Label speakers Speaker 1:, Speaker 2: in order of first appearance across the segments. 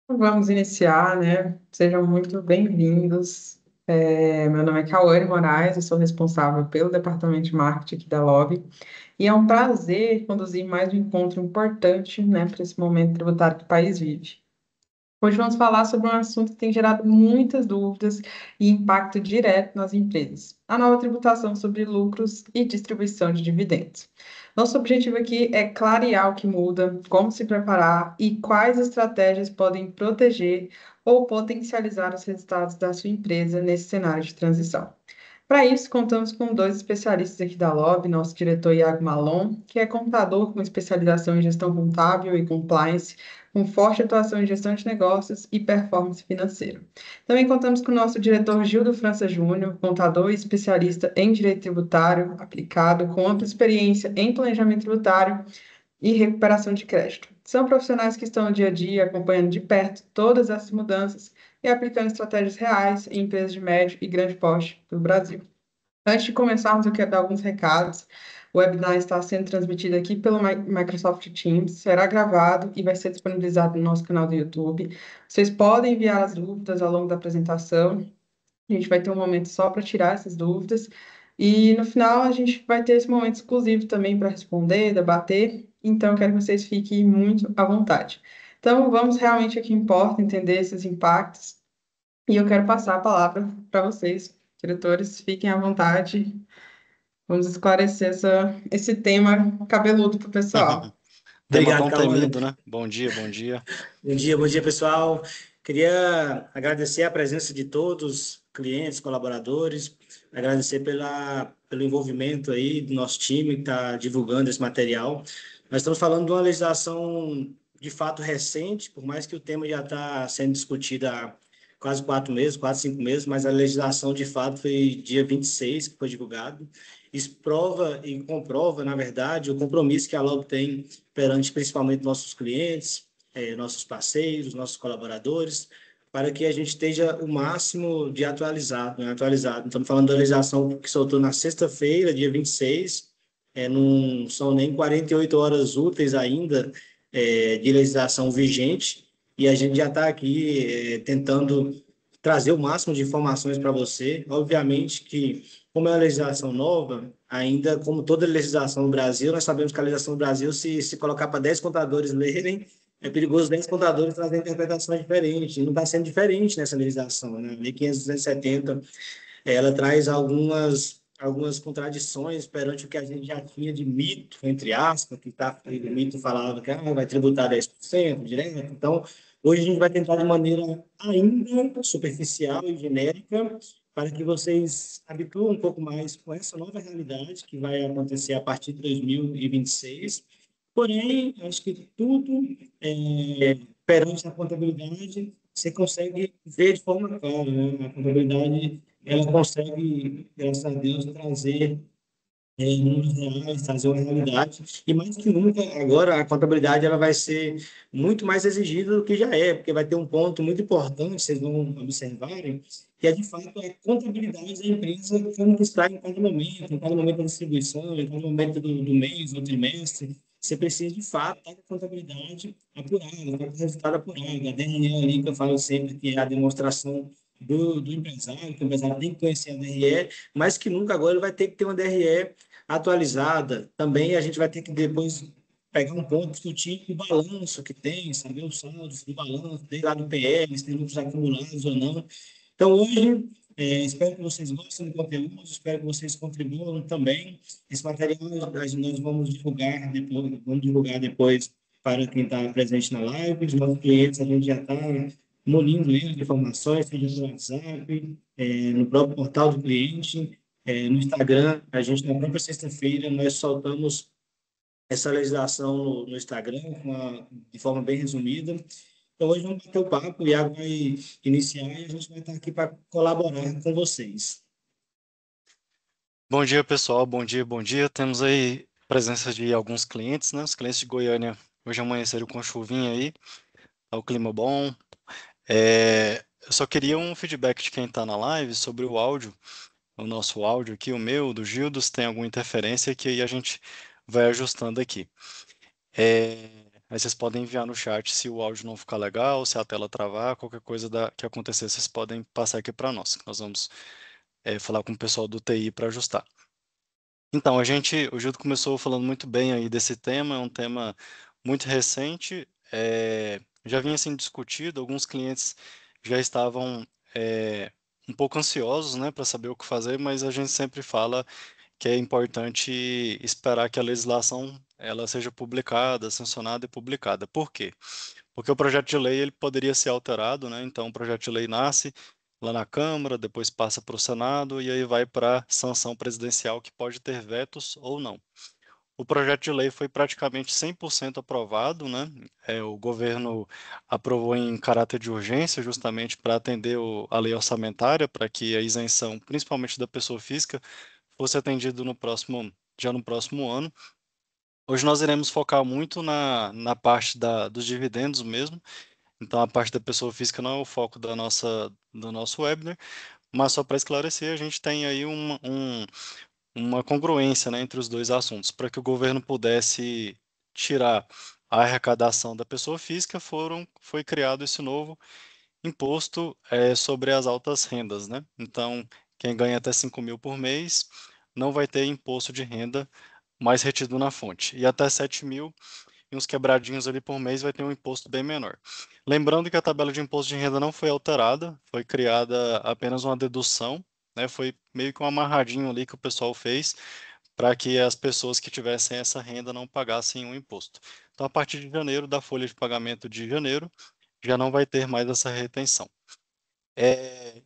Speaker 1: Vamos iniciar, né? Sejam muito bem-vindos. Meu nome é Cauane Moraes, eu sou responsável pelo departamento de marketing aqui da Lobby, e é um prazer conduzir mais um encontro importante, né, para esse momento tributário que o país vive. Hoje vamos falar sobre um assunto que tem gerado muitas dúvidas e impacto direto nas empresas: a nova tributação sobre lucros e distribuição de dividendos. Nosso objetivo aqui é clarear o que muda, como se preparar e quais estratégias podem proteger ou potencializar os resultados da sua empresa nesse cenário de transição. Para isso, contamos com dois especialistas aqui da LOB, nosso diretor Iago Malon, que é contador com especialização em gestão contábil e compliance, com forte atuação em gestão de negócios e performance financeira. Também contamos com o nosso diretor Gildo França Júnior, contador e especialista em direito tributário aplicado, com ampla experiência em planejamento tributário e recuperação de crédito. São profissionais que estão no dia a dia acompanhando de perto todas essas mudanças e aplicando estratégias reais em empresas de médio e grande porte do Brasil. Antes de começarmos, eu quero dar alguns recados. O webinar está sendo transmitido aqui pelo Microsoft Teams, será gravado e vai ser disponibilizado no nosso canal do YouTube. Vocês podem enviar as dúvidas ao longo da apresentação. A gente vai ter um momento só para tirar essas dúvidas. E no final a gente vai ter esse momento exclusivo também para responder, debater. Então, eu quero que vocês fiquem muito à vontade. Então, vamos realmente aqui importa entender esses impactos. E eu quero passar a palavra para vocês, diretores, fiquem à vontade. Vamos esclarecer esse tema cabeludo para o pessoal.
Speaker 2: Tema
Speaker 3: Obrigado,
Speaker 2: tão
Speaker 3: Cauã.
Speaker 2: temido, né? Bom dia, bom dia.
Speaker 3: Bom dia, pessoal. Queria agradecer a presença de todos, clientes, colaboradores, agradecer pelo envolvimento aí do nosso time que está divulgando esse material. Nós estamos falando de uma legislação de fato recente, por mais que o tema já está sendo discutido há quase 4 meses, 5 meses, mas a legislação de fato foi dia 26 que foi divulgado. Isso prova e comprova, na verdade, o compromisso que a LOB tem perante principalmente nossos clientes, nossos parceiros, nossos colaboradores, para que a gente esteja o máximo de atualizado, né? Atualizado. Estamos falando da legislação que soltou na sexta-feira, dia 26, não são nem 48 horas úteis ainda de legislação vigente, e a gente já está aqui tentando trazer o máximo de informações para você. Obviamente que, como é uma legislação nova, ainda como toda legislação no Brasil, nós sabemos que a legislação no Brasil, se colocar para 10 contadores lerem, é perigoso 10 contadores trazerem interpretações diferentes. E não está sendo diferente nessa legislação, né? A Lei 5.270, ela traz algumas contradições perante o que a gente já tinha de mito, entre aspas, o mito falava que vai tributar 10% direto. Então, hoje a gente vai tentar de maneira ainda superficial e genérica, para que vocês habituem um pouco mais com essa nova realidade que vai acontecer a partir de 2026. Porém, acho que tudo perante a contabilidade você consegue ver de forma clara, né? A contabilidade ela consegue, graças a Deus, trazer números reais, trazer uma realidade. E mais que nunca, agora a contabilidade ela vai ser muito mais exigida do que já é, porque vai ter um ponto muito importante, vocês vão observarem, que é de fato a contabilidade da empresa como que está em cada momento da distribuição, em cada momento do mês, do trimestre. Você precisa, de fato, estar com a contabilidade apurada, estar com o resultado apurado. A DRE ali, que eu falo sempre, que é a demonstração do empresário, que o empresário tem que conhecer a DRE, mas que nunca agora ele vai ter que ter uma DRE atualizada. Também a gente vai ter que depois pegar um ponto, discutir o balanço que tem, saber os saldos do balanço, desde lá do PL, se tem lucros acumulados ou não. Então, hoje, espero que vocês gostem do conteúdo, espero que vocês contribuam também. Esse material nós vamos divulgar depois para quem está presente na live. Os nossos clientes, a gente já está munindo eles de informações, seja no WhatsApp, no próprio portal do cliente, no Instagram. A gente, na própria sexta-feira, nós soltamos essa legislação no Instagram de forma bem resumida. Então, hoje vamos bater o papo, o Iago vai iniciar e a gente vai estar aqui para colaborar com vocês.
Speaker 2: Bom dia, pessoal. Bom dia, bom dia. Temos aí presença de alguns clientes, né? Os clientes de Goiânia hoje amanheceram com chuvinha aí, tá o clima bom. Eu só queria um feedback de quem está na live sobre o áudio, o nosso áudio aqui, o meu, do Gildo, se tem alguma interferência que aí a gente vai ajustando aqui. Aí vocês podem enviar no chat se o áudio não ficar legal, se a tela travar, qualquer coisa que acontecer, vocês podem passar aqui para nós, que nós vamos falar com o pessoal do TI para ajustar. Então, o Gildo começou falando muito bem aí desse tema, é um tema muito recente, já vinha sendo discutido, alguns clientes já estavam um pouco ansiosos, né, para saber o que fazer, mas a gente sempre fala que é importante esperar que a legislação ela seja publicada, sancionada e publicada. Por quê? Porque o projeto de lei ele poderia ser alterado, né? Então o projeto de lei nasce lá na Câmara, depois passa para o Senado e aí vai para sanção presidencial que pode ter vetos ou não. O projeto de lei foi praticamente 100% aprovado, né? O governo aprovou em caráter de urgência, justamente para atender a lei orçamentária, para que a isenção, principalmente da pessoa física, fosse atendido já no próximo ano. Hoje nós iremos focar muito na parte dos dividendos mesmo. Então, a parte da pessoa física não é o foco do nosso webinar, mas só para esclarecer, a gente tem aí uma congruência, né, entre os dois assuntos. Para que o governo pudesse tirar a arrecadação da pessoa física, foi criado esse novo imposto sobre as altas rendas, né? Então, quem ganha até 5 mil por mês não vai ter imposto de renda mais retido na fonte. E até 7 mil e uns quebradinhos ali por mês vai ter um imposto bem menor. Lembrando que a tabela de imposto de renda não foi alterada, foi criada apenas uma dedução, né? Foi meio que um amarradinho ali que o pessoal fez para que as pessoas que tivessem essa renda não pagassem um imposto. Então, a partir de janeiro, da folha de pagamento de janeiro, já não vai ter mais essa retenção.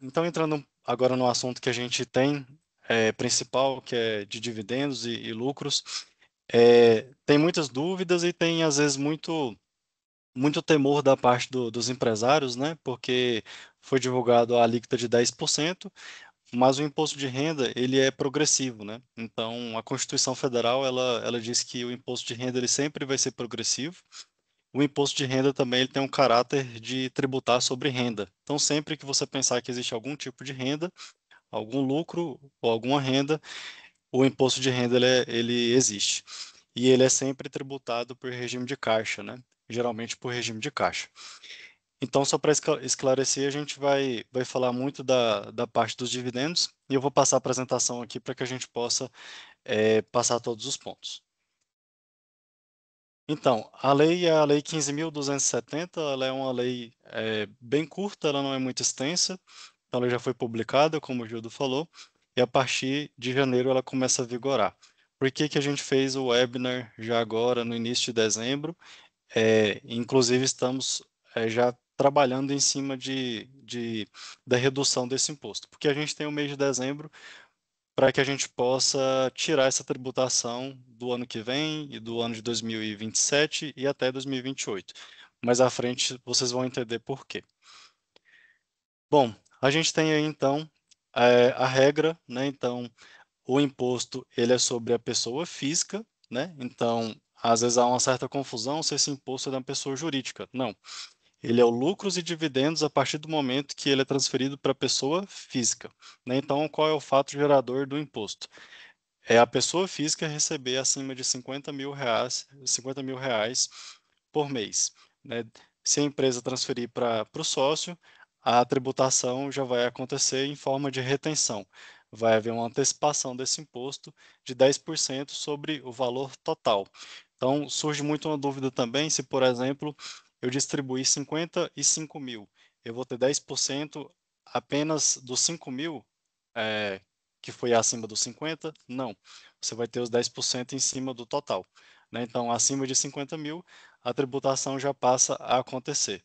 Speaker 2: Então, entrando agora no assunto que a gente tem principal, que é de dividendos e lucros, tem muitas dúvidas e tem, às vezes, muito temor da parte dos empresários, né? Porque foi divulgado a alíquota de 10%, mas o imposto de renda, ele é progressivo, né? Então, a Constituição Federal, ela diz que o imposto de renda, ele sempre vai ser progressivo. O imposto de renda também ele tem um caráter de tributar sobre renda. Então, sempre que você pensar que existe algum tipo de renda, algum lucro ou alguma renda, o imposto de renda ele existe. E ele é sempre tributado por regime de caixa, né? Geralmente por regime de caixa. Então, só para esclarecer, a gente vai falar muito da parte dos dividendos e eu vou passar a apresentação aqui para que a gente possa passar todos os pontos. Então, a lei é a Lei 15.270, ela é uma lei bem curta, ela não é muito extensa, então ela já foi publicada, como o Gildo falou, e a partir de janeiro ela começa a vigorar. Por que que a gente fez o webinar já agora, no início de dezembro? Inclusive, estamos já trabalhando em cima da redução desse imposto, porque a gente tem o mês de dezembro para que a gente possa tirar essa tributação do ano que vem e do ano de 2027 e até 2028. Mais à frente vocês vão entender por quê. Bom, a gente tem aí então a regra, né? Então, o imposto ele é sobre a pessoa física, né? Então, às vezes há uma certa confusão se esse imposto é da pessoa jurídica. Não. Ele é o lucros e dividendos a partir do momento que ele é transferido para a pessoa física, né? Então, qual é o fato gerador do imposto? É a pessoa física receber acima de 50 mil reais por mês, né? Se a empresa transferir para o sócio, a tributação já vai acontecer em forma de retenção. Vai haver uma antecipação desse imposto de 10% sobre o valor total. Então, surge muito uma dúvida também se, por exemplo, eu distribuir 55 mil, eu vou ter 10% apenas dos 5 mil, que foi acima dos 50? Não. Você vai ter os 10% em cima do total, né? Então, acima de 50 mil, a tributação já passa a acontecer.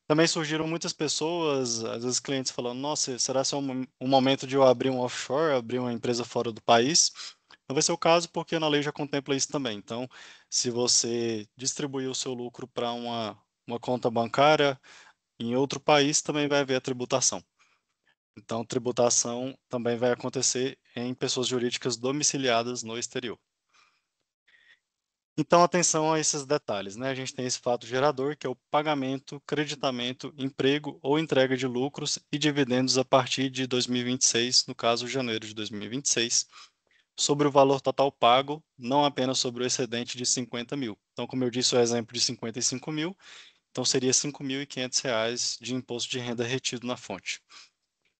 Speaker 2: Também surgiram muitas pessoas, às vezes clientes falando, nossa, será que é um momento de eu abrir um offshore, abrir uma empresa fora do país? Não vai ser o caso porque na lei já contempla isso também. Então, se você distribuir o seu lucro para uma conta bancária em outro país, também vai haver a tributação. Então, tributação também vai acontecer em pessoas jurídicas domiciliadas no exterior. Então, atenção a esses detalhes, né? A gente tem esse fato gerador, que é o pagamento, creditamento, emprego ou entrega de lucros e dividendos a partir de 2026, no caso, janeiro de 2026. sobre o valor total pago, não apenas sobre o excedente de 50 mil. Então, como eu disse, o exemplo de 55 mil, então seria R$ 5.500 de imposto de renda retido na fonte.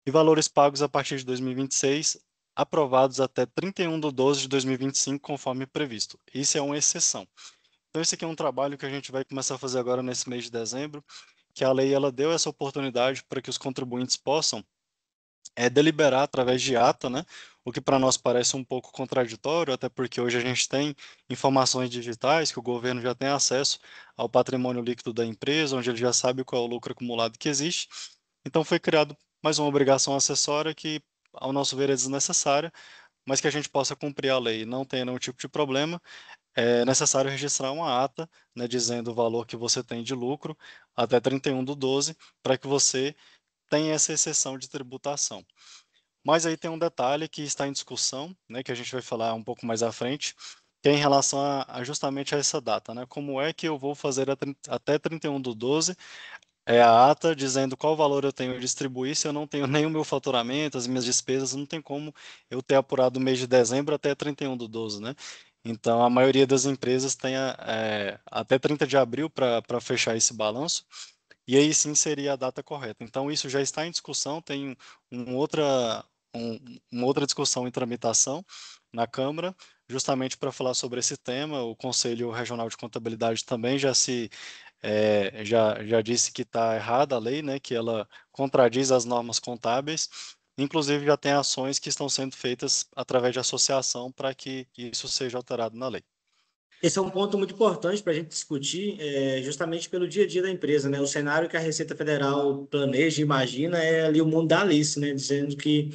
Speaker 2: E valores pagos a partir de 2026, aprovados até 31/12 de 2025, conforme previsto. Isso é uma exceção. Então, esse aqui é um trabalho que a gente vai começar a fazer agora nesse mês de dezembro, que a lei ela deu essa oportunidade para que os contribuintes possam deliberar através de ata, né? O que para nós parece um pouco contraditório, até porque hoje a gente tem informações digitais, que o governo já tem acesso ao patrimônio líquido da empresa, onde ele já sabe qual é o lucro acumulado que existe. Então foi criado mais uma obrigação acessória que, ao nosso ver, é desnecessária, mas que a gente possa cumprir a lei e não tenha nenhum tipo de problema, é necessário registrar uma ata, né, dizendo o valor que você tem de lucro até 31/12, para que você tenha essa exceção de tributação. Mas aí tem um detalhe que está em discussão, né, que a gente vai falar um pouco mais à frente, que é em relação justamente a essa data, né? Como é que eu vou fazer até 31/12 a ata dizendo qual valor eu tenho a distribuir se eu não tenho nem o meu faturamento, as minhas despesas, não tem como eu ter apurado o mês de dezembro até 31/12, né? Então, a maioria das empresas tem até 30 de abril para fechar esse balanço, e aí sim seria a data correta. Então, isso já está em discussão, tem um outra, uma outra discussão em tramitação na Câmara, justamente para falar sobre esse tema. O Conselho Regional de Contabilidade também já disse que está errada a lei, né, que ela contradiz as normas contábeis. Inclusive, já tem ações que estão sendo feitas através de associação para que isso seja alterado na lei.
Speaker 3: Esse é um ponto muito importante para a gente discutir, justamente pelo dia a dia da empresa, né? O cenário que a Receita Federal planeja e imagina é ali o mundo da Alice, né? Dizendo que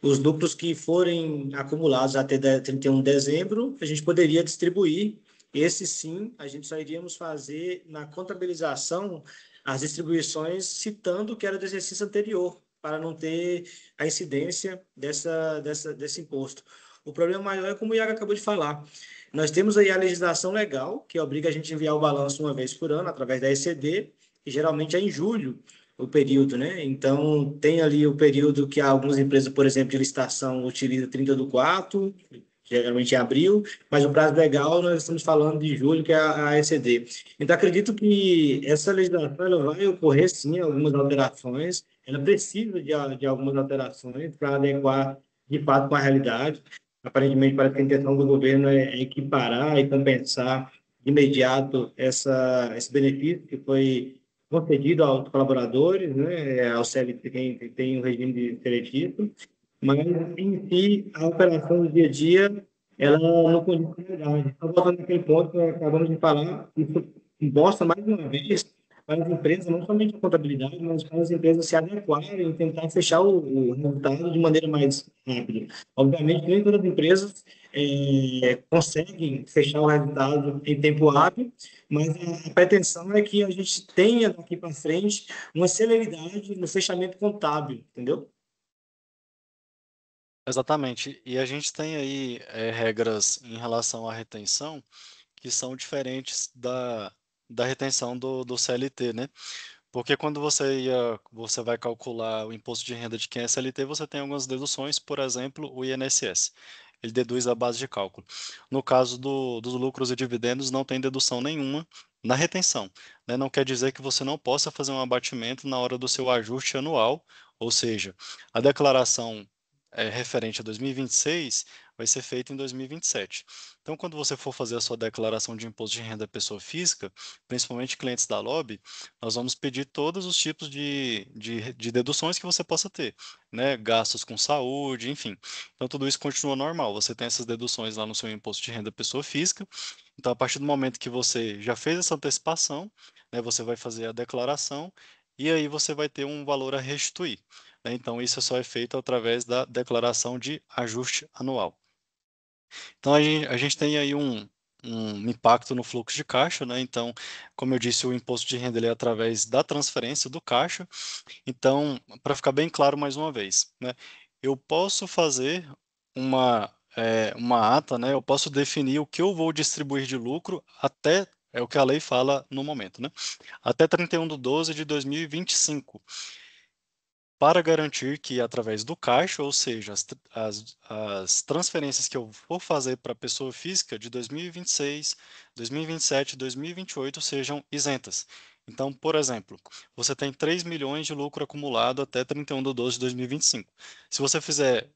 Speaker 3: os lucros que forem acumulados até 31 de dezembro, a gente poderia distribuir. Esse sim, a gente só iríamos fazer na contabilização as distribuições citando o que era do exercício anterior, para não ter a incidência desse imposto. O problema maior é como o Iago acabou de falar. Nós temos aí a legislação legal, que obriga a gente a enviar o balanço uma vez por ano, através da ECD, e geralmente é em julho o período, né? Então, tem ali o período que algumas empresas, por exemplo, de licitação, utilizam 30/4, geralmente em abril, mas o prazo legal nós estamos falando de julho, que é a ECD. Então, acredito que essa legislação ela vai ocorrer, sim, algumas alterações, ela precisa de algumas alterações para adequar, de fato, com a realidade. Aparentemente, parece que a intenção do governo é equiparar e compensar de imediato esse benefício que foi concedido aos colaboradores, né, ao CLT, quem tem o regime de seletismo, mas, em si, a operação do dia a dia, ela não condiz com a realidade. Então, voltando naquele ponto que acabamos de falar, isso mostra, mais uma vez, para as empresas, não somente a contabilidade, mas para as empresas se adequarem e tentar fechar o resultado de maneira mais rápida. Obviamente, nem todas as empresas conseguem fechar o resultado em tempo hábil, mas a pretensão é que a gente tenha daqui para frente uma celeridade no fechamento contábil, entendeu?
Speaker 2: Exatamente. E a gente tem aí regras em relação à retenção que são diferentes da retenção do CLT, né? Porque quando você vai calcular o imposto de renda de quem é CLT, você tem algumas deduções, por exemplo, o INSS. Ele deduz a base de cálculo. No caso dos lucros e dividendos, não tem dedução nenhuma na retenção, né? Não quer dizer que você não possa fazer um abatimento na hora do seu ajuste anual, ou seja, a declaração referente a 2026 vai ser feita em 2027. Então, quando você for fazer a sua declaração de imposto de renda pessoa física, principalmente clientes da LOB, nós vamos pedir todos os tipos de deduções que você possa ter, né? Gastos com saúde, enfim. Então, tudo isso continua normal. Você tem essas deduções lá no seu imposto de renda pessoa física. Então, a partir do momento que você já fez essa antecipação, né, você vai fazer a declaração e aí você vai ter um valor a restituir, né? Então, isso só é feito através da declaração de ajuste anual. Então, a gente tem aí um impacto no fluxo de caixa, né? Então, como eu disse, o imposto de renda ele é através da transferência do caixa. Então, para ficar bem claro mais uma vez, né? Eu posso fazer uma ata, né? Eu posso definir o que eu vou distribuir de lucro até, é o que a lei fala no momento, né? Até 31/12 de 2025. para garantir que, através do caixa, ou seja, as transferências que eu for fazer para a pessoa física de 2026, 2027 e 2028 sejam isentas. Então, por exemplo, você tem 3 milhões de lucro acumulado até 31 de 12 de 2025. Se você fizer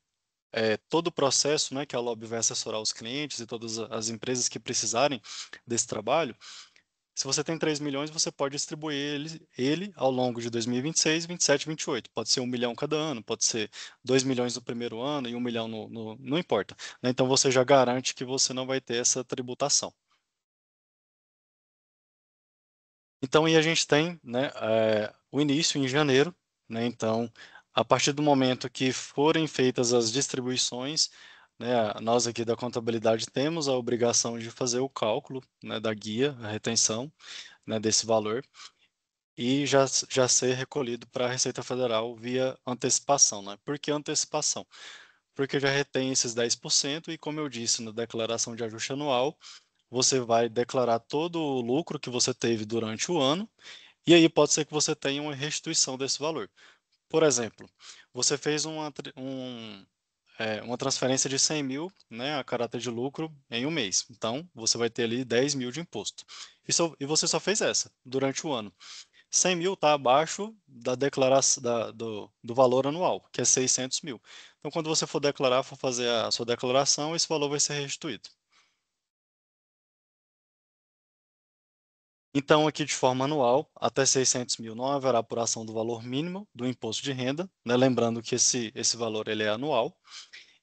Speaker 2: todo o processo, né, que a Lobby vai assessorar os clientes e todas as empresas que precisarem desse trabalho, se você tem 3 milhões, você pode distribuir ele ao longo de 2026, 27 e 28. Pode ser 1 milhão cada ano, pode ser 2 milhões no primeiro ano e 1 milhão não importa, né? Então você já garante que você não vai ter essa tributação. Então, aí a gente tem, né, o início em janeiro, né? Então, a partir do momento que forem feitas as distribuições, né, nós aqui da contabilidade temos a obrigação de fazer o cálculo, né, da guia, a retenção, né, desse valor e já ser recolhido para a Receita Federal via antecipação, né? Por que antecipação? Porque já retém esses 10% e, como eu disse na declaração de ajuste anual, você vai declarar todo o lucro que você teve durante o ano e aí pode ser que você tenha uma restituição desse valor. Por exemplo, você fez uma transferência de 100 mil, né, a caráter de lucro em um mês. Então, você vai ter ali 10 mil de imposto. E você só fez essa durante o ano. 100 mil está abaixo da declaração do valor anual, que é 600 mil. Então, quando você for declarar, for fazer a sua declaração, esse valor vai ser restituído. Então, aqui de forma anual, até 600 mil não haverá apuração do valor mínimo do imposto de renda, né? Lembrando que esse valor ele é anual.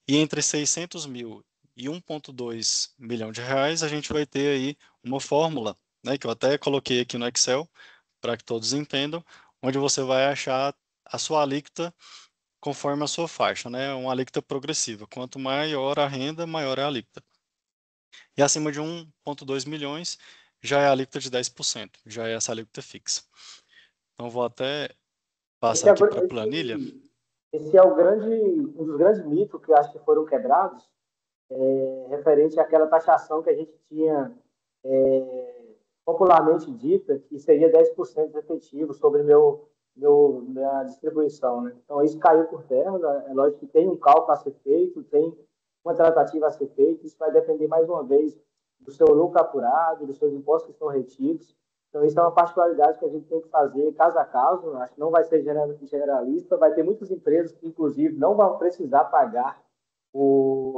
Speaker 2: E entre 600 mil e 1,2 milhão de reais, a gente vai ter aí uma fórmula, né, que eu até coloquei aqui no Excel, para que todos entendam, onde você vai achar a sua alíquota conforme a sua faixa, né? Uma alíquota progressiva. Quanto maior a renda, maior é a alíquota. E acima de 1,2 milhões, já é a alíquota de 10%, já é essa alíquota fixa. Então, vou até
Speaker 4: Esse
Speaker 2: passar
Speaker 4: é,
Speaker 2: aqui para a planilha.
Speaker 4: esse é um dos grandes mitos que eu acho que foram quebrados, referente àquela taxação que a gente tinha popularmente dita, que seria 10% efetivo sobre minha distribuição. Né? Então, isso caiu por terra. Né? É lógico que tem um cálculo a ser feito, tem uma tratativa a ser feita, isso vai depender, mais uma vez, do seu lucro apurado, dos seus impostos que estão retidos. Então, isso é uma particularidade que a gente tem que fazer caso a caso. Acho que não vai ser generalista. Vai ter muitas empresas que, inclusive, não vão precisar pagar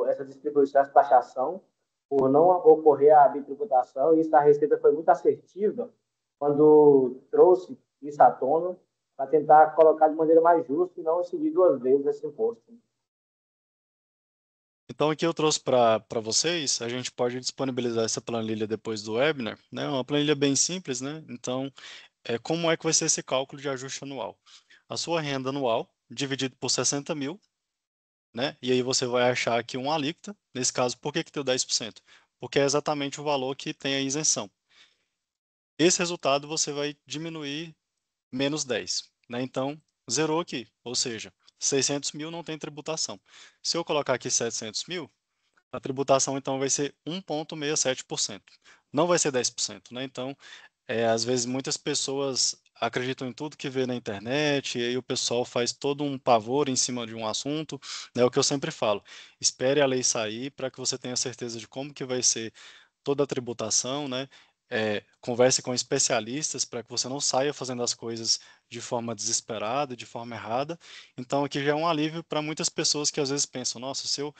Speaker 4: essa distribuição, essa taxação, por não ocorrer a bitributação. E isso a Receita foi muito assertiva quando trouxe isso à tona para tentar colocar de maneira mais justa e não incidir duas vezes esse imposto.
Speaker 2: Então, aqui eu trouxe para vocês, a gente pode disponibilizar essa planilha depois do webinar, né? Uma planilha bem simples, né? Então, como é que vai ser esse cálculo de ajuste anual? A sua renda anual, dividido por 60 mil, né? E aí você vai achar aqui uma alíquota. Nesse caso, por que que deu 10%? Porque é exatamente o valor que tem a isenção. Esse resultado você vai diminuir menos 10, né? Então, zerou aqui, ou seja, 600 mil não tem tributação. Se eu colocar aqui 700 mil, a tributação então vai ser 1,67%. Não vai ser 10%, né? Então, às vezes muitas pessoas acreditam em tudo que vê na internet, e aí o pessoal faz todo um pavor em cima de um assunto, né? É o que eu sempre falo. Espere a lei sair para que você tenha certeza de como que vai ser toda a tributação, né? Converse com especialistas para que você não saia fazendo as coisas de forma desesperada, de forma errada. Então, aqui já é um alívio para muitas pessoas que às vezes pensam, nossa, se eu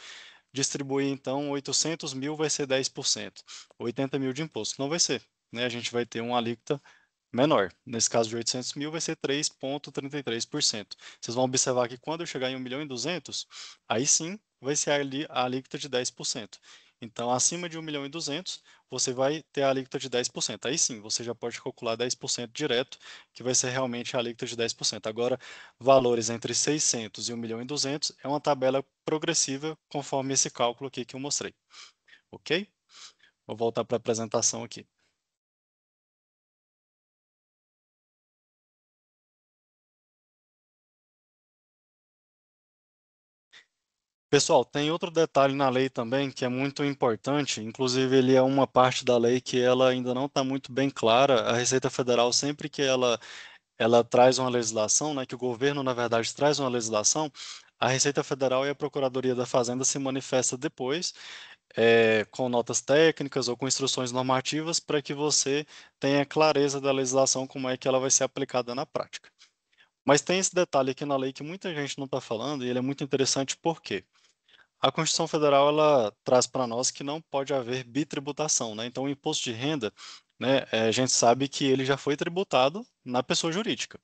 Speaker 2: distribuir então 800 mil vai ser 10%, 80 mil de imposto. Não vai ser, né? A gente vai ter uma alíquota menor. Nesse caso de 800 mil vai ser 3,33%. Vocês vão observar que quando eu chegar em 1 milhão e 200, aí sim vai ser a alíquota de 10%. Então, acima de 1 milhão e 200, você vai ter a alíquota de 10%. Aí sim, você já pode calcular 10% direto, que vai ser realmente a alíquota de 10%. Agora, valores entre 600 e 1 milhão e 200 é uma tabela progressiva conforme esse cálculo aqui que eu mostrei. Ok? Vou voltar para a apresentação aqui. Pessoal, tem outro detalhe na lei também que é muito importante, inclusive ele é uma parte da lei que ela ainda não está muito bem clara. A Receita Federal, sempre que ela ela traz uma legislação, né, que o governo, na verdade, traz uma legislação, a Receita Federal e a Procuradoria da Fazenda se manifesta depois, com notas técnicas ou com instruções normativas para que você tenha clareza da legislação, como é que ela vai ser aplicada na prática. Mas tem esse detalhe aqui na lei que muita gente não está falando, e ele é muito interessante porque a Constituição Federal ela traz para nós que não pode haver bitributação, né? Então, o imposto de renda, né, a gente sabe que ele já foi tributado na pessoa jurídica.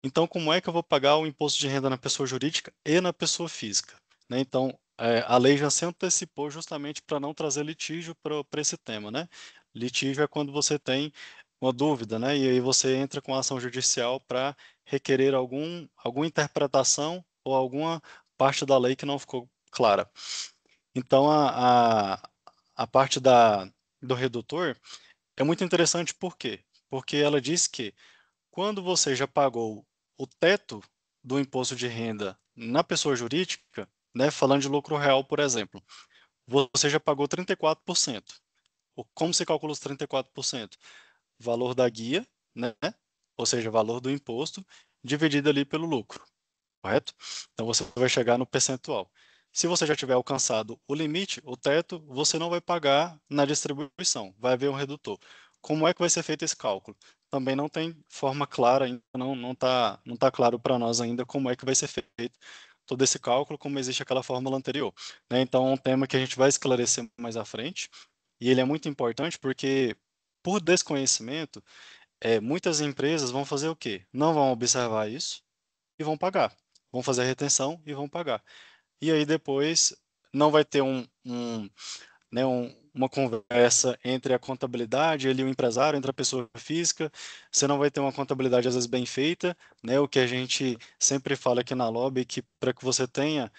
Speaker 2: Então, como é que eu vou pagar o imposto de renda na pessoa jurídica e na pessoa física? Né? Então, a lei já se antecipou justamente para não trazer litígio para esse tema, né? Litígio é quando você tem uma dúvida, né? E aí você entra com a ação judicial para requerer alguma interpretação ou alguma parte da lei que não ficou clara. Então, a parte do redutor é muito interessante por quê? Porque ela diz que quando você já pagou o teto do imposto de renda na pessoa jurídica, né, falando de lucro real, por exemplo, você já pagou 34%. Como se calcula os 34%? Valor da guia, né, ou seja, valor do imposto, dividido ali pelo lucro, correto? Então você vai chegar no percentual. Se você já tiver alcançado o limite, o teto, você não vai pagar na distribuição, vai haver um redutor. Como é que vai ser feito esse cálculo? Também não tem forma clara, ainda não tá claro para nós ainda como é que vai ser feito todo esse cálculo, como existe aquela fórmula anterior, né? Então é um tema que a gente vai esclarecer mais à frente, e ele é muito importante porque, por desconhecimento, muitas empresas vão fazer o quê? Não vão observar isso e vão pagar. Vão fazer a retenção e vão pagar. E aí depois não vai ter né, uma conversa entre a contabilidade, ele e o empresário, entre a pessoa física. Você não vai ter uma contabilidade às vezes bem feita, né? O que a gente sempre fala aqui na Lobby, que para que você tenha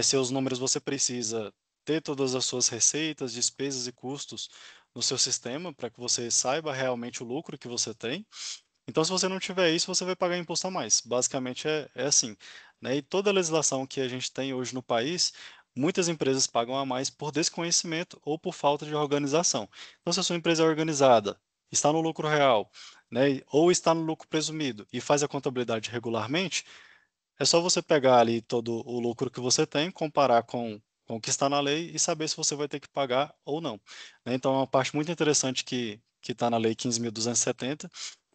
Speaker 2: seus números, você precisa ter todas as suas receitas, despesas e custos no seu sistema, para que você saiba realmente o lucro que você tem. Então, se você não tiver isso, você vai pagar imposto a mais. Basicamente é assim, né? E toda a legislação que a gente tem hoje no país, muitas empresas pagam a mais por desconhecimento ou por falta de organização. Então, se a sua empresa é organizada, está no lucro real, né, ou está no lucro presumido e faz a contabilidade regularmente, é só você pegar ali todo o lucro que você tem, comparar com o que está na lei e saber se você vai ter que pagar ou não, né? Então, é uma parte muito interessante que está na Lei 15.270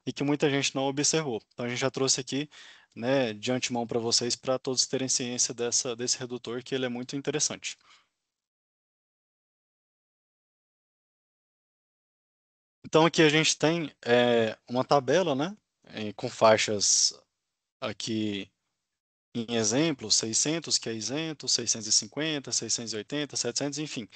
Speaker 2: e que muita gente não observou. Então, a gente já trouxe aqui, né, de antemão para vocês, para todos terem ciência desse redutor, que ele é muito interessante. Então, aqui a gente tem uma tabela, né, com faixas aqui em exemplo, 600, que é isento, 650, 680, 700, enfim,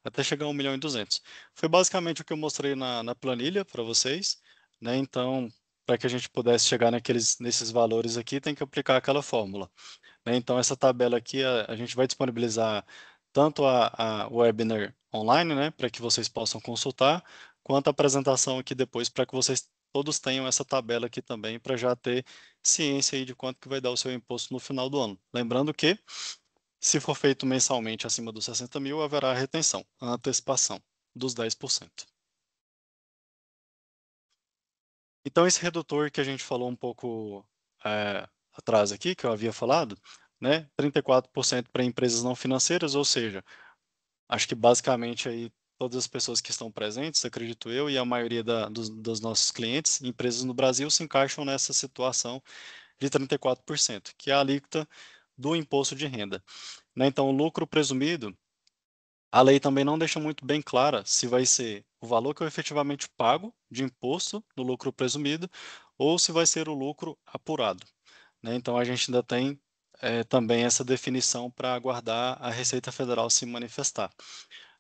Speaker 2: até chegar a 1.200.000. Foi basicamente o que eu mostrei na planilha para vocês, né? Então, para que a gente pudesse chegar nesses valores aqui, tem que aplicar aquela fórmula, né? Então, essa tabela aqui, a gente vai disponibilizar tanto a webinar online, né, para que vocês possam consultar, quanto a apresentação aqui depois, para que vocês todos tenham essa tabela aqui também, para já ter ciência aí de quanto que vai dar o seu imposto no final do ano. Lembrando que, se for feito mensalmente acima dos 60.000, haverá a retenção, a antecipação dos 10%. Então, esse redutor que a gente falou um pouco atrás aqui, que eu havia falado, né, 34% para empresas não financeiras, ou seja, acho que basicamente aí todas as pessoas que estão presentes, acredito eu, e a maioria dos nossos clientes, empresas no Brasil, se encaixam nessa situação de 34%, que é a alíquota do imposto de renda, né? Então, o lucro presumido, a lei também não deixa muito bem clara se vai ser o valor que eu efetivamente pago de imposto no lucro presumido ou se vai ser o lucro apurado, né? Então, a gente ainda tem também essa definição para aguardar a Receita Federal se manifestar,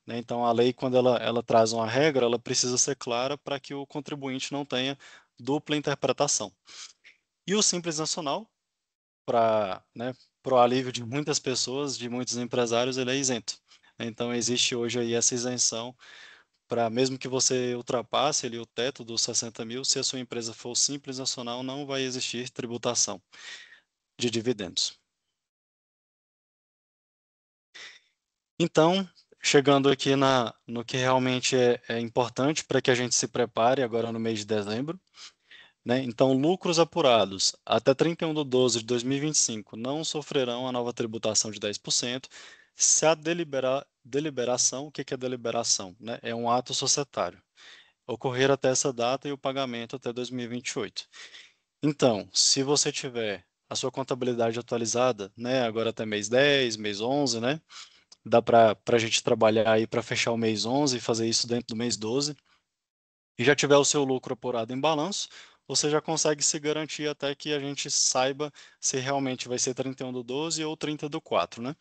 Speaker 2: né? Então, a lei, quando ela traz uma regra, ela precisa ser clara para que o contribuinte não tenha dupla interpretação. E o Simples Nacional, para, né, o alívio de muitas pessoas, de muitos empresários, ele é isento. Então, existe hoje aí essa isenção para, mesmo que você ultrapasse ali o teto dos 60.000, se a sua empresa for Simples Nacional, não vai existir tributação de dividendos. Então, chegando aqui no que realmente é importante para que a gente se prepare agora no mês de dezembro, né? Então, lucros apurados até 31/12/2025 não sofrerão a nova tributação de 10%. Se a deliberação, o que é deliberação, né? É um ato societário, ocorrer até essa data e o pagamento até 2028. Então, se você tiver a sua contabilidade atualizada, né, agora até mês 10, mês 11, né, dá para a gente trabalhar aí para fechar o mês 11 e fazer isso dentro do mês 12, e já tiver o seu lucro apurado em balanço, você já consegue se garantir até que a gente saiba se realmente vai ser 31/12 ou 30/4, né?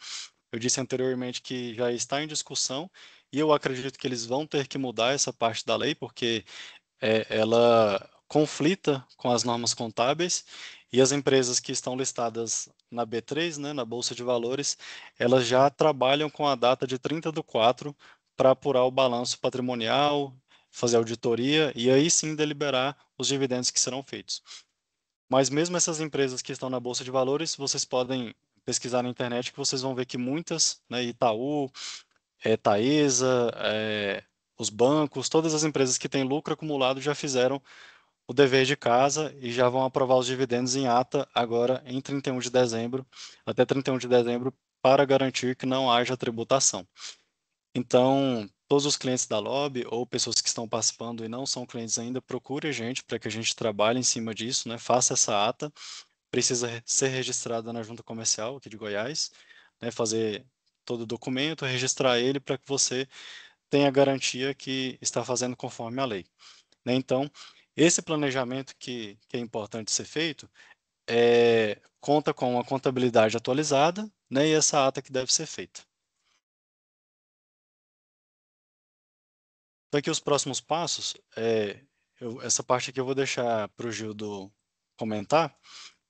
Speaker 2: Eu disse anteriormente que já está em discussão e eu acredito que eles vão ter que mudar essa parte da lei, porque ela conflita com as normas contábeis e as empresas que estão listadas na B3, né, na Bolsa de Valores, elas já trabalham com a data de 30/4 para apurar o balanço patrimonial, fazer auditoria e aí sim deliberar os dividendos que serão feitos. Mas mesmo essas empresas que estão na Bolsa de Valores, vocês podem pesquisar na internet que vocês vão ver que muitas, né, Itaú, Taesa, os bancos, todas as empresas que têm lucro acumulado já fizeram o dever de casa e já vão aprovar os dividendos em ata agora em 31 de dezembro, até 31 de dezembro, para garantir que não haja tributação. Então, todos os clientes da Lobby ou pessoas que estão participando e não são clientes ainda, procure a gente para que a gente trabalhe em cima disso, né? Faça essa ata, precisa ser registrada na Junta Comercial aqui de Goiás, né? Fazer todo o documento, registrar ele para que você tenha garantia que está fazendo conforme a lei, né? Então, esse planejamento que é importante ser feito conta com uma contabilidade atualizada, né? E essa ata que deve ser feita. Então, aqui os próximos passos, essa parte aqui eu vou deixar para o Gildo comentar,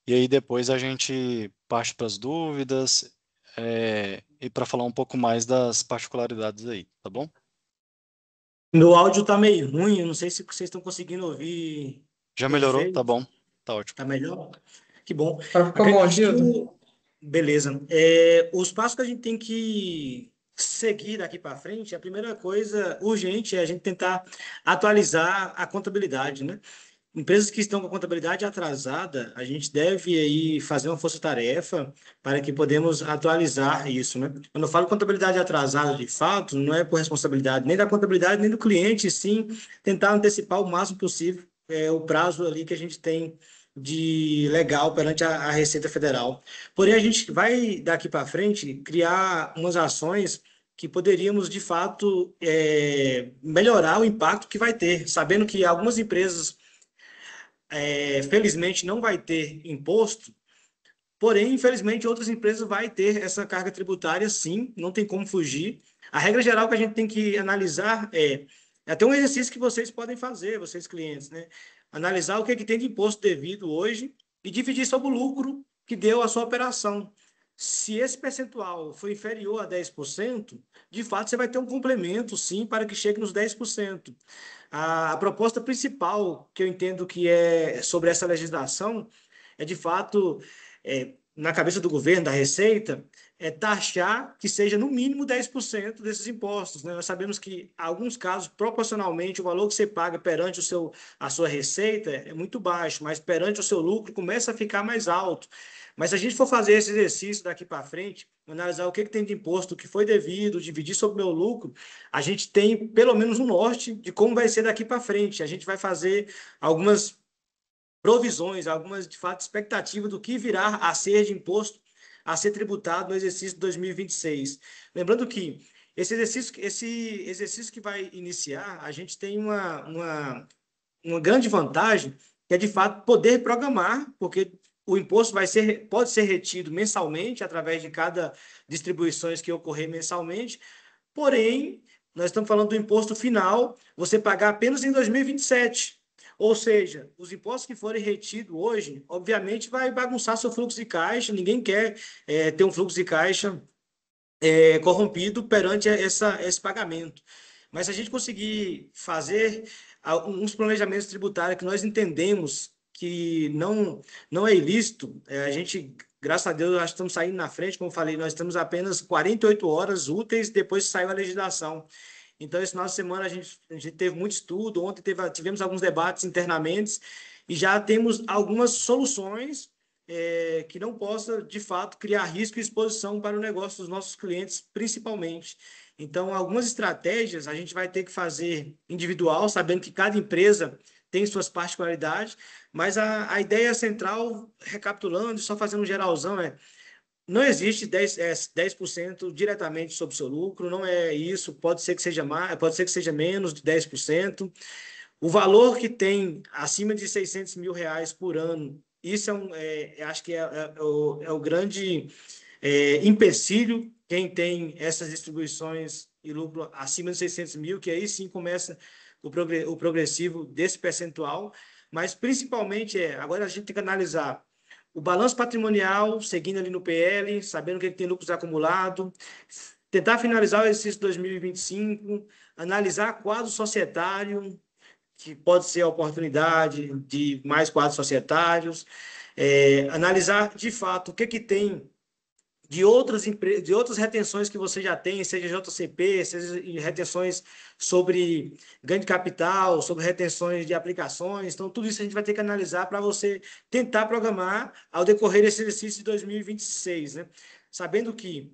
Speaker 2: e aí depois a gente parte para as dúvidas, e para falar um pouco mais das particularidades aí, tá bom?
Speaker 3: Meu áudio tá meio ruim, eu não sei se vocês estão conseguindo ouvir
Speaker 2: Já melhorou? Tá
Speaker 3: perfeito.
Speaker 2: bom, tá ótimo.
Speaker 3: Tá melhor? Que bom.
Speaker 1: Agora ficou bom, Gildo?
Speaker 3: Beleza. Os passos que a gente tem que seguir daqui para frente, a primeira coisa urgente é a gente tentar atualizar a contabilidade, né? Empresas que estão com a contabilidade atrasada, a gente deve aí fazer uma força-tarefa para que podemos atualizar isso, né? Quando eu falo contabilidade atrasada, de fato, não é por responsabilidade nem da contabilidade nem do cliente, sim tentar antecipar o máximo possível o prazo ali que a gente tem de legal perante a Receita Federal. Porém, a gente vai daqui para frente criar umas ações que poderíamos, de fato, melhorar o impacto que vai ter, sabendo que algumas empresas felizmente não vai ter imposto, porém, infelizmente, outras empresas vai ter essa carga tributária, sim, não tem como fugir. A regra geral que a gente tem que analisar é até um exercício que vocês podem fazer, vocês clientes, né? Analisar o que tem de imposto devido hoje e dividir sobre o lucro que deu a sua operação. Se esse percentual for inferior a 10%, de fato você vai ter um complemento, sim, para que chegue nos 10%. A proposta principal que eu entendo que é sobre essa legislação é, de fato, na cabeça do governo, da Receita, é taxar que seja no mínimo 10% desses impostos, né? Nós sabemos que, em alguns casos, proporcionalmente, o valor que você paga perante a sua receita é muito baixo, mas perante o seu lucro começa a ficar mais alto. Mas se a gente for fazer esse exercício daqui para frente, analisar o que tem de imposto que foi devido, dividir sobre o meu lucro, a gente tem pelo menos um norte de como vai ser daqui para frente. A gente vai fazer algumas provisões, algumas, de fato, expectativas do que virá a ser de imposto a ser tributado no exercício de 2026. Lembrando que esse exercício que vai iniciar, a gente tem uma grande vantagem, que é, de fato, poder programar, porque o imposto pode ser retido mensalmente, através de cada distribuições que ocorrer mensalmente, porém, nós estamos falando do imposto final, você pagar apenas em 2027. Ou seja, os impostos que forem retidos hoje, obviamente, vai bagunçar seu fluxo de caixa. Ninguém quer ter um fluxo de caixa corrompido perante esse pagamento. Mas se a gente conseguir fazer uns planejamentos tributários que nós entendemos que não é ilícito, a gente, graças a Deus, nós estamos saindo na frente, como eu falei, nós temos apenas 48 horas úteis depois que saiu a legislação. Então, esse final de semana a gente teve muito estudo, ontem tivemos alguns debates internamente, e já temos algumas soluções que não possa, de fato, criar risco e exposição para o negócio dos nossos clientes, principalmente. Então, algumas estratégias a gente vai ter que fazer individual, sabendo que cada empresa tem suas particularidades, mas a ideia central, recapitulando, só fazendo um geralzão, não existe 10% diretamente sobre o seu lucro, não é isso, pode ser que seja mais, pode ser que seja menos de 10%. O valor que tem acima de 600 mil reais por ano, isso acho que é o grande empecilho, quem tem essas distribuições e lucro acima de 600 mil, que aí sim começa o progressivo desse percentual, mas principalmente agora a gente tem que analisar o balanço patrimonial, seguindo ali no PL, sabendo que ele tem lucros acumulados, tentar finalizar o exercício 2025, analisar quadro societário, que pode ser a oportunidade de mais quadros societários, analisar de fato o que tem de outras retenções que você já tem, seja JCP, seja retenções sobre ganho de capital, sobre retenções de aplicações. Então, tudo isso a gente vai ter que analisar para você tentar programar ao decorrer desse exercício de 2026, né? Sabendo que,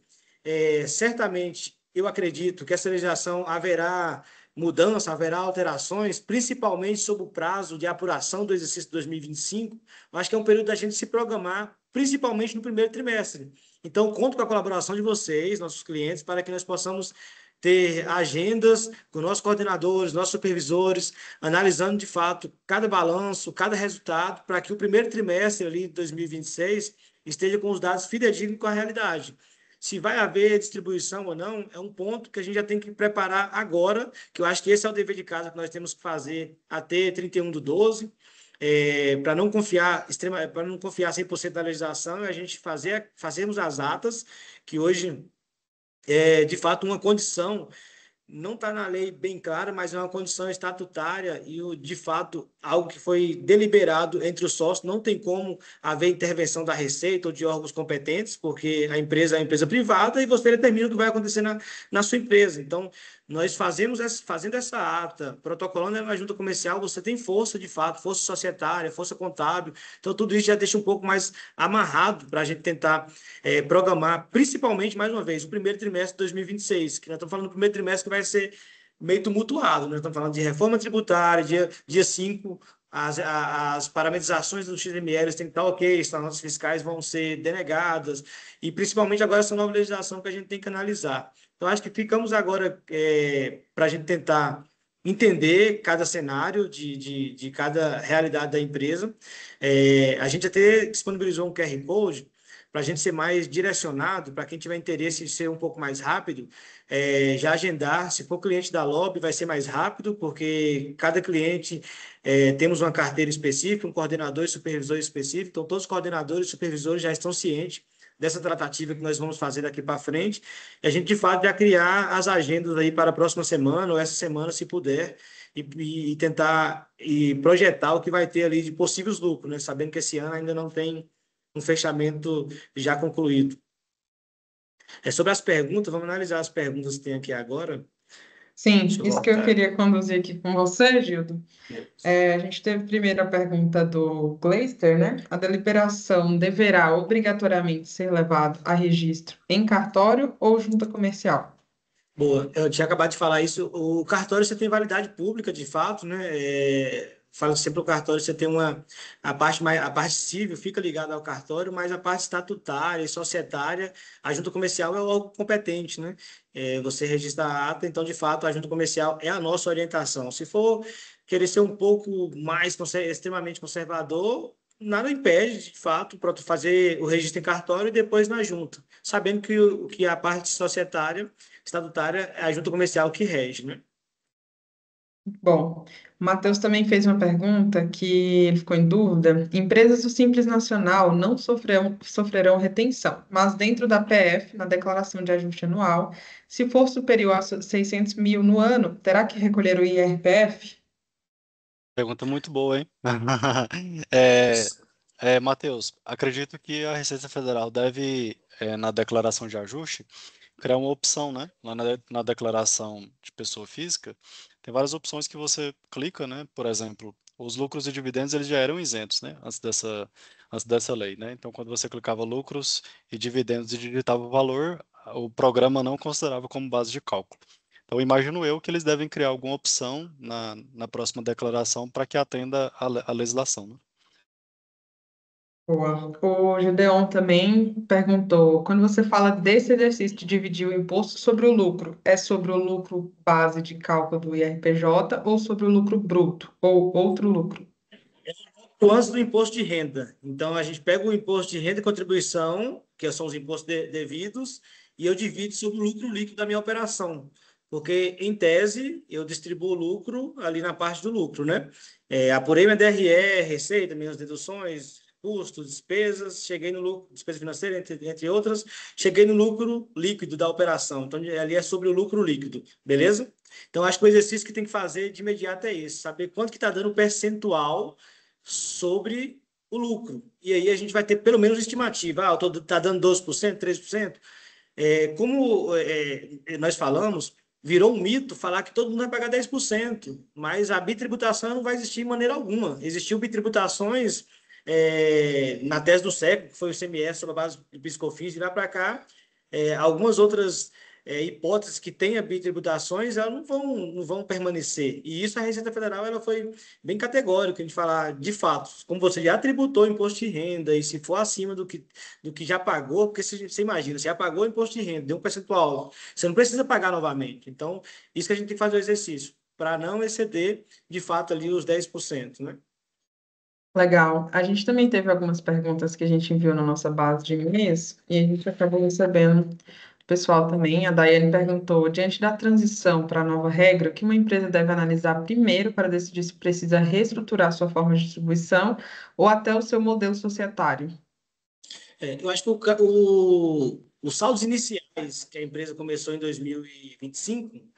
Speaker 3: certamente, eu acredito que essa legislação haverá mudança, haverá alterações, principalmente sobre o prazo de apuração do exercício de 2025. Eu acho que é um período da gente se programar, principalmente no primeiro trimestre. Então, conto com a colaboração de vocês, nossos clientes, para que nós possamos ter agendas com nossos coordenadores, nossos supervisores, analisando de fato cada balanço, cada resultado, para que o primeiro trimestre ali de 2026 esteja com os dados fidedignos com a realidade. Se vai haver distribuição ou não, é um ponto que a gente já tem que preparar agora, que eu acho que esse é o dever de casa que nós temos que fazer até 31/12, para não confiar 100% na legislação, a gente fazermos as atas, que hoje é, de fato, uma condição, não está na lei bem clara, mas é uma condição estatutária e, de fato, algo que foi deliberado entre os sócios. Não tem como haver intervenção da Receita ou de órgãos competentes, porque a empresa é uma empresa privada e você determina o que vai acontecer na sua empresa. Então, nós fazendo essa ata, protocolando na junta comercial, você tem força, de fato, força societária, força contábil. Então, tudo isso já deixa um pouco mais amarrado para a gente tentar programar, principalmente, mais uma vez, o primeiro trimestre de 2026, que nós estamos falando do primeiro trimestre que vai ser meio tumultuado. Nós estamos falando de reforma tributária, dia 5, as parametrizações do XML têm que estar ok, as notas fiscais vão ser denegadas, e principalmente agora essa nova legislação que a gente tem que analisar. Então, acho que ficamos agora para a gente tentar entender cada cenário de cada realidade da empresa. A gente até disponibilizou um QR Code para a gente ser mais direcionado, para quem tiver interesse em ser um pouco mais rápido, já agendar. Se for cliente da Lobby, vai ser mais rápido, porque cada cliente temos uma carteira específica, um coordenador e supervisor específico, então todos os coordenadores e supervisores já estão cientes dessa tratativa que nós vamos fazer daqui para frente, e a gente, de fato, já criar as agendas aí para a próxima semana, ou essa semana, se puder, e tentar projetar o que vai ter ali de possíveis lucros, né? Sabendo que esse ano ainda não tem um fechamento já concluído. Sobre as perguntas, vamos analisar as perguntas que tem aqui agora.
Speaker 1: Sim,
Speaker 3: Deixa eu
Speaker 1: isso que eu
Speaker 3: voltar.
Speaker 1: queria conduzir aqui com você, Gildo. A gente teve primeiro a pergunta do Gleister, né? A deliberação deverá obrigatoriamente ser levada a registro em cartório ou junta comercial?
Speaker 3: Boa, eu tinha acabado de falar isso. O cartório você tem validade pública, de fato, né? Falo sempre o cartório, você tem a parte civil fica ligada ao cartório, mas a parte estatutária e societária, a junta comercial é o órgão competente, né? Você registra a ata, então, de fato, a junta comercial é a nossa orientação. Se for querer ser um pouco mais extremamente conservador, nada impede, de fato, para fazer o registro em cartório e depois na junta, sabendo que a parte societária estatutária é a junta comercial que rege, né?
Speaker 1: Bom, o Matheus também fez uma pergunta que ele ficou em dúvida. Empresas do Simples Nacional não sofrerão retenção, mas dentro da PF, na declaração de ajuste anual, se for superior a 600 mil no ano, terá que recolher o IRPF?
Speaker 2: Pergunta muito boa, hein? Matheus, acredito que a Receita Federal deve, na declaração de ajuste, criar uma opção, né? Lá na declaração de pessoa física, tem várias opções que você clica, né? Por exemplo, Os lucros e dividendos eles já eram isentos, né? Antes dessa lei, né? Então, quando você clicava lucros e dividendos e digitava o valor, o programa não considerava como base de cálculo. Então, imagino eu que eles devem criar alguma opção na próxima declaração para que atenda à legislação, né?
Speaker 1: Boa. O Gideon também perguntou: quando você fala desse exercício de dividir o imposto sobre o lucro, é sobre o lucro base de cálculo do IRPJ ou sobre o lucro bruto ou outro lucro?
Speaker 3: Antes do imposto de renda. Então, a gente pega o imposto de renda e contribuição, que são os impostos devidos, e eu divido sobre o lucro líquido da minha operação. Porque, em tese, eu distribuo o lucro ali na parte do lucro, né? Apurei minha DRE, receita, minhas deduções, custos, despesas, cheguei no lucro, despesa financeira, entre outras, cheguei no lucro líquido da operação. Então, ali é sobre o lucro líquido, beleza? Então, acho que o exercício que tem que fazer de imediato é esse, saber quanto que está dando o percentual sobre o lucro. E aí a gente vai ter pelo menos estimativa. Tá dando 12%, 13%. Nós falamos, virou um mito falar que todo mundo vai pagar 10%, mas a bitributação não vai existir de maneira alguma. Existiu bitributações na tese do século, que foi o ICMS sobre a base de PIS/COFINS, de lá para cá, algumas outras hipóteses que tenha bitributações, elas não vão permanecer. E isso a Receita Federal ela foi bem categórica em falar de fato, como você já tributou imposto de renda e se for acima do que já pagou, porque você imagina, você já pagou imposto de renda, deu um percentual, você não precisa pagar novamente. Então, isso que a gente tem que fazer o exercício, para não exceder de fato ali os 10%, né?
Speaker 1: Legal. A gente também teve algumas perguntas que a gente enviou na nossa base de e-mails e a gente acabou recebendo do pessoal também. A Daiane perguntou: diante da transição para a nova regra, o que uma empresa deve analisar primeiro para decidir se precisa reestruturar sua forma de distribuição ou até o seu modelo societário?
Speaker 3: Eu acho que os saldos iniciais que a empresa começou em 2025,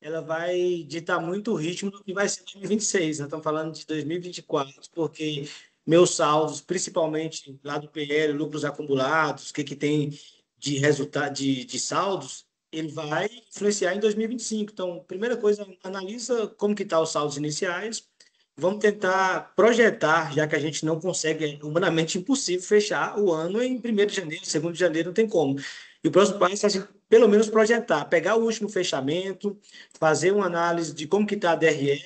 Speaker 3: ela vai ditar muito o ritmo do que vai ser 2026. Nós estamos falando de 2024, porque meus saldos, principalmente lá do PL, lucros acumulados, o que tem de resultado de saldos, ele vai influenciar em 2025. Então, primeira coisa, analisa como que tá os saldos iniciais. Vamos tentar projetar, já que a gente não consegue, é humanamente impossível fechar o ano em 1º de janeiro, 2º de janeiro, não tem como. E o próximo passo é a gente, pelo menos, projetar, pegar o último fechamento, fazer uma análise de como que está a DRE.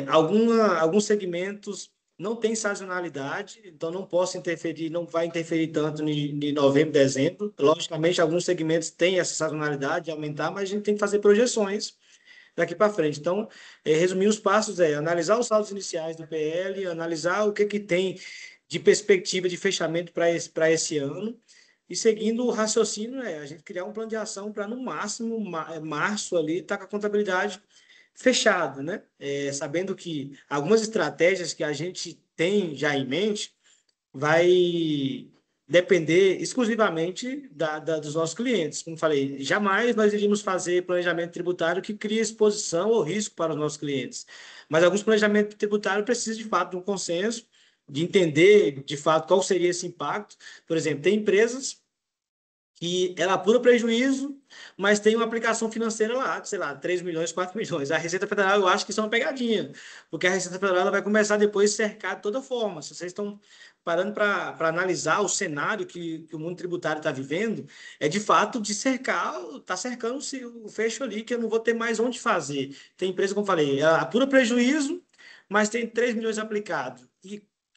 Speaker 3: Alguns segmentos não tem sazonalidade, então não posso interferir, não vai interferir tanto em novembro, dezembro. Logicamente, alguns segmentos têm essa sazonalidade de aumentar, mas a gente tem que fazer projeções daqui para frente. Então, resumir os passos analisar os saldos iniciais do PL, analisar o que tem de perspectiva de fechamento para esse ano, e seguindo o raciocínio, a gente criar um plano de ação para, no máximo, março ali, estar com a contabilidade fechada, né? Sabendo que algumas estratégias que a gente tem já em mente vai depender exclusivamente dos nossos clientes. Como falei, jamais nós iríamos fazer planejamento tributário que crie exposição ou risco para os nossos clientes. Mas alguns planejamentos tributários precisam, de fato, de um consenso, de entender, de fato, qual seria esse impacto. Por exemplo, tem empresas que ela apura prejuízo, mas tem uma aplicação financeira lá, sei lá, 3 milhões, 4 milhões. A Receita Federal, eu acho que isso é uma pegadinha, porque a Receita Federal ela vai começar depois a cercar de toda forma. Se vocês estão parando para analisar o cenário que o mundo tributário está vivendo, é de fato de cercar, está cercando o fecho ali, que eu não vou ter mais onde fazer. Tem empresa, como eu falei, ela apura prejuízo, mas tem 3 milhões aplicados.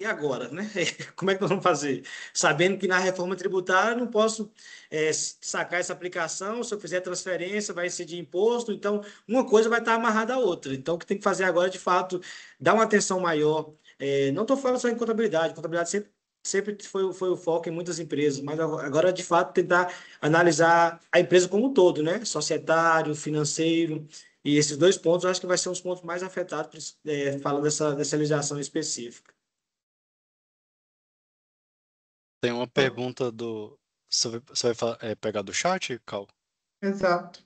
Speaker 3: E agora, né? Como é que nós vamos fazer? Sabendo que na reforma tributária eu não posso sacar essa aplicação, se eu fizer transferência, vai ser de imposto, então uma coisa vai estar amarrada à outra. Então, o que tem que fazer agora, de fato, dar uma atenção maior. Não estou falando só em contabilidade sempre foi o foco em muitas empresas, mas agora, de fato, tentar analisar a empresa como um todo, né? Societário, financeiro, e esses dois pontos eu acho que vai ser os pontos mais afetados, falando dessa legislação específica.
Speaker 2: Tem uma pergunta do. Você vai pegar do chat, Cal?
Speaker 1: Exato.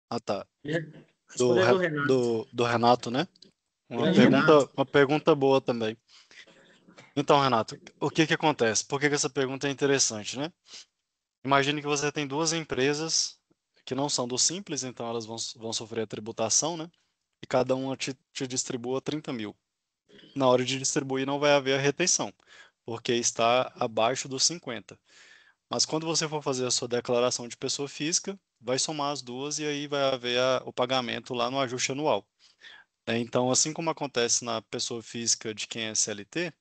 Speaker 2: Ah, tá.
Speaker 3: Respondendo ao Renato.
Speaker 2: Do Renato, né?
Speaker 3: Grande Renato.
Speaker 2: Uma pergunta boa também. Então, Renato, o que que acontece? Por que que essa pergunta é interessante, né? Imagine que você tem duas empresas que não são do Simples, então elas vão sofrer a tributação, né? E cada uma te distribua 30 mil. na hora de distribuir não vai haver a retenção, porque está abaixo dos 50. Mas quando você for fazer a sua declaração de pessoa física, vai somar as duas e aí vai haver o pagamento lá no ajuste anual. Então, assim como acontece na pessoa física de quem é CLT,